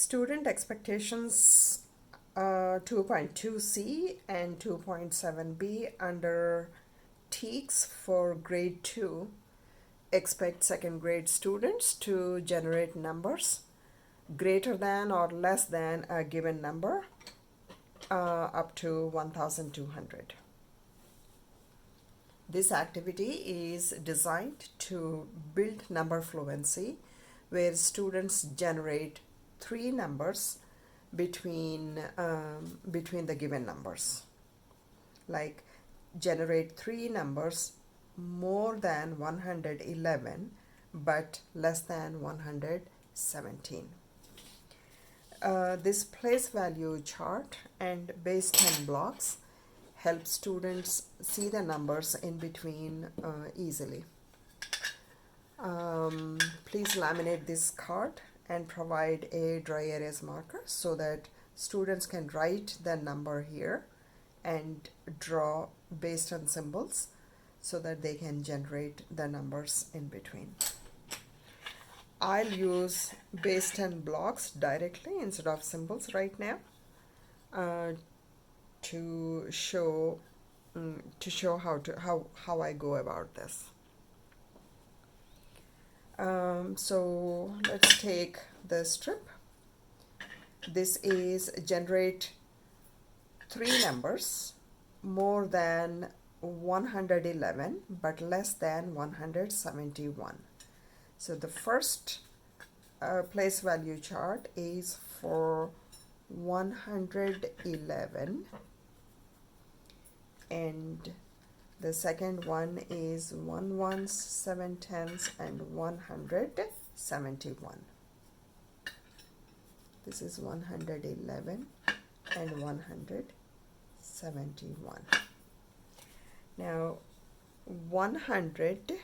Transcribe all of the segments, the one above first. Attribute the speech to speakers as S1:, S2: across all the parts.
S1: Student expectations 2.2c and 2.7b under TEKS for grade 2 expect second grade students to generate numbers greater than or less than a given number up to 1200. This activity is designed to build number fluency, where students generate three numbers between the given numbers. Like generate three numbers more than 111 but less than 117. This place value chart and base 10 blocks help students see the numbers in between easily. Please laminate this card and provide a dry erase marker so that students can write the number here and draw based on symbols so that they can generate the numbers in between. I'll use base 10 blocks directly instead of symbols right now to show how I go about this. So let's take the strip. This is generate three numbers more than 111 but less than 171. So the first place value chart is for 111, and the second one is 1 ones, 7 tens, and 171. This is 111 and 171. Now 100,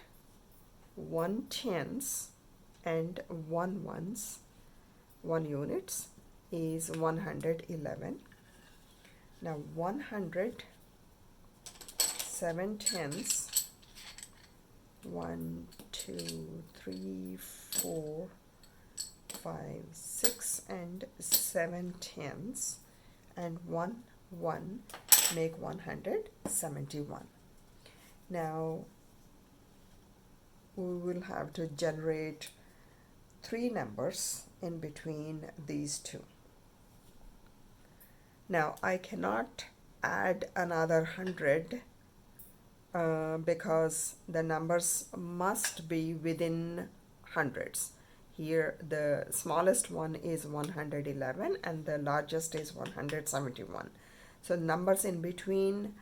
S1: 1 tens, and 1 ones, 1 units is 111. Now 100, 7 tens, 1, 2, 3, 4, 5, 6, and 7 tens, and 1 make 171. Now we will have to generate three numbers in between these two. Now I cannot add another 100 because the numbers must be within hundreds. Here the smallest one is 111 and the largest is 171. So numbers in between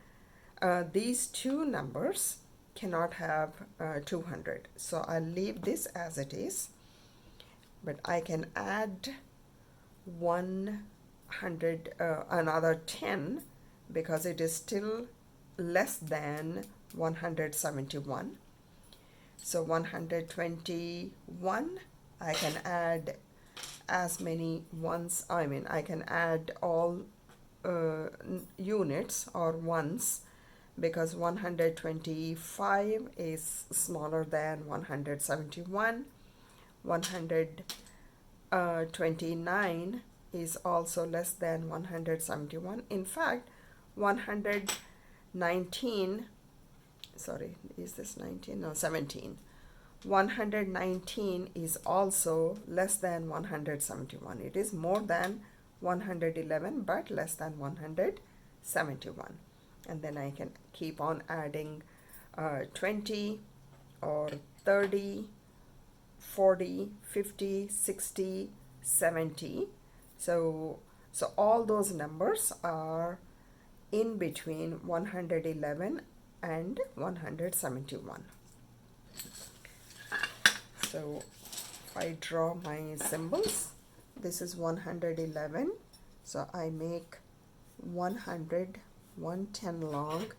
S1: these two numbers cannot have 200. So I'll leave this as it is, but I can add 100 another 10 because it is still less than 171. So 121, I can add as many ones, I can add all units or ones, because 125 is smaller than 171. 129 is also less than 171. In fact, 119, sorry, is this 19? No, 17. 119 is also less than 171. It is more than 111 but less than 171. And then I can keep on adding 20 or 30, 40, 50, 60, 70. So all those numbers are in between 111 and 171. So if I draw my symbols, this is 111. So I make 100, 110 long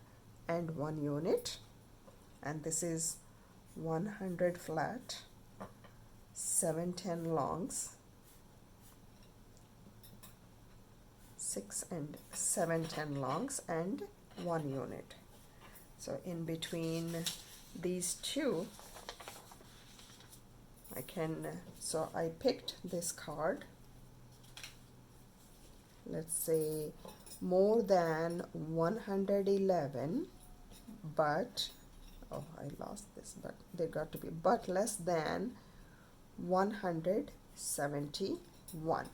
S1: and 1 unit, and this is 100 flat, 710 longs, 6 and 710 longs, and 1 unit. So in between these two I can, so I picked this card let's say more than 111, but oh, I lost this, but they got to be but less than 171.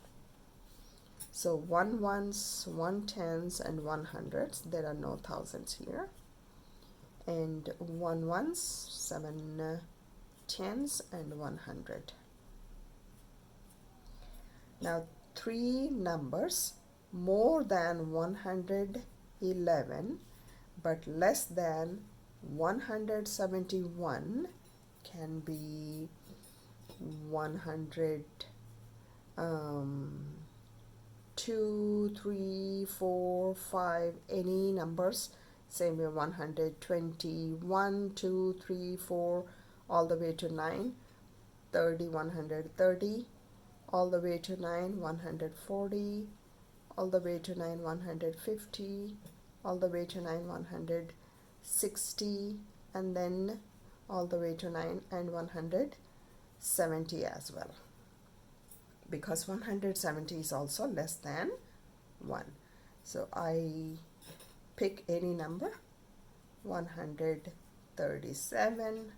S1: So 1 ones, 1 tens, and 1 hundreds. There are no thousands here. And 1 ones, 7 tens, and 100. Now 3 numbers more than 111 but less than 171 can be 100, 2, 3, 4, 5, any numbers. Same way 121, 2, 3, 4, all the way to 9, 30, 130, all the way to 9, 140, all the way to 9, 150, all the way to 9, 160, and then all the way to 9 and 170 as well, because 170 is also less than 1. So I pick any number, 137,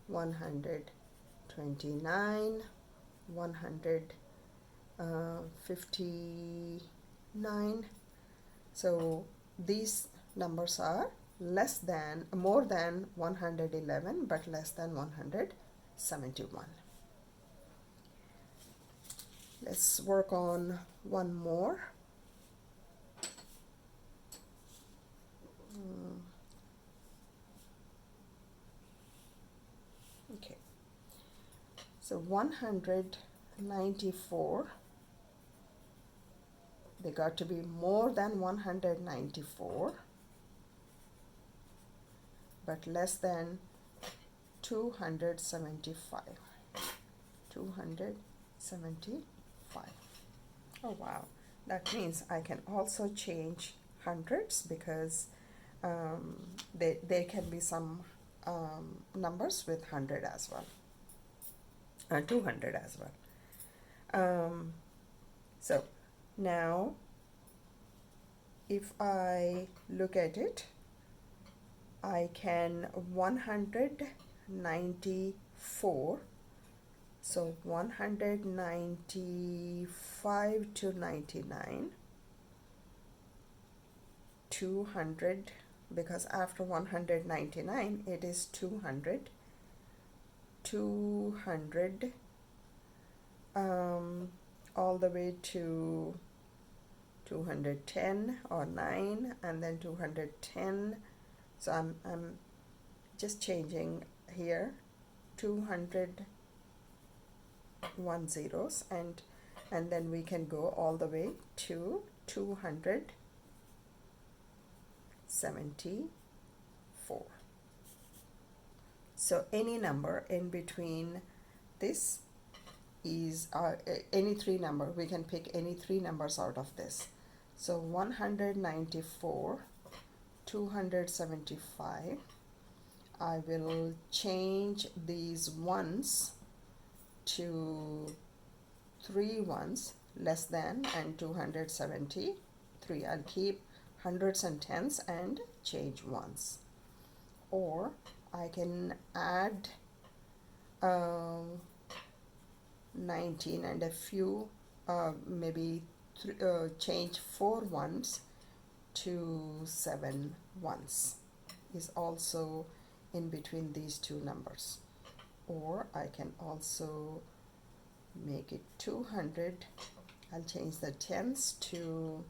S1: 129, 159. So these numbers are more than 111 but less than 171. Let's work on one more. Okay, so 194, they got to be more than 194 but less than 275. 275. Oh wow, that means I can also change hundreds, because there can be some numbers with 100 as well, 200 as well. So now if I look at it, I can 194, so 195 to 99, 200, because after 199 it is 200, 200, all the way to 210 or 9, and then 210. So I'm just changing here 200 1 zeros, and then we can go all the way to 274. So any number in between this is any 3 number. We can pick any 3 numbers out of this. So 194, 275. I will change these ones to 3 ones, less than, and 273. I'll keep hundreds and tens and change ones. Or I can add 19 and a few, maybe change 4 ones to 7 ones, is also in between these 2 numbers. Or I can also make it 200. I'll change the tens to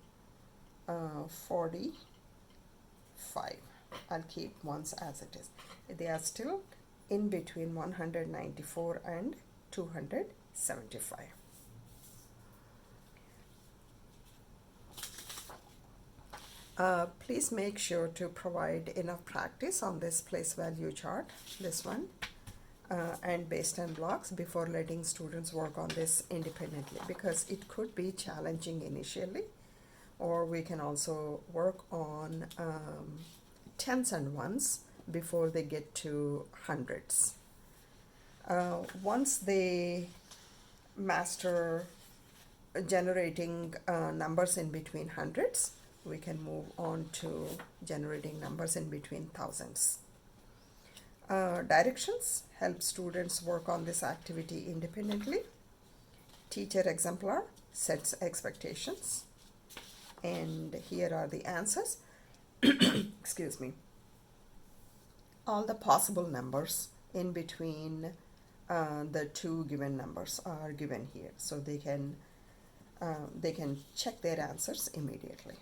S1: 45. I'll keep ones as it is. They are still in between 194 and 275. Please make sure to provide enough practice on this place value chart, this one, and based on blocks before letting students work on this independently, because it could be challenging initially. Or we can also work on tens and ones before they get to hundreds. Once they master generating numbers in between hundreds, we can move on to generating numbers in between thousands. Directions help students work on this activity independently. Teacher exemplar sets expectations. And here are the answers. Excuse me. All the possible numbers in between the two given numbers are given here, so they can check their answers immediately.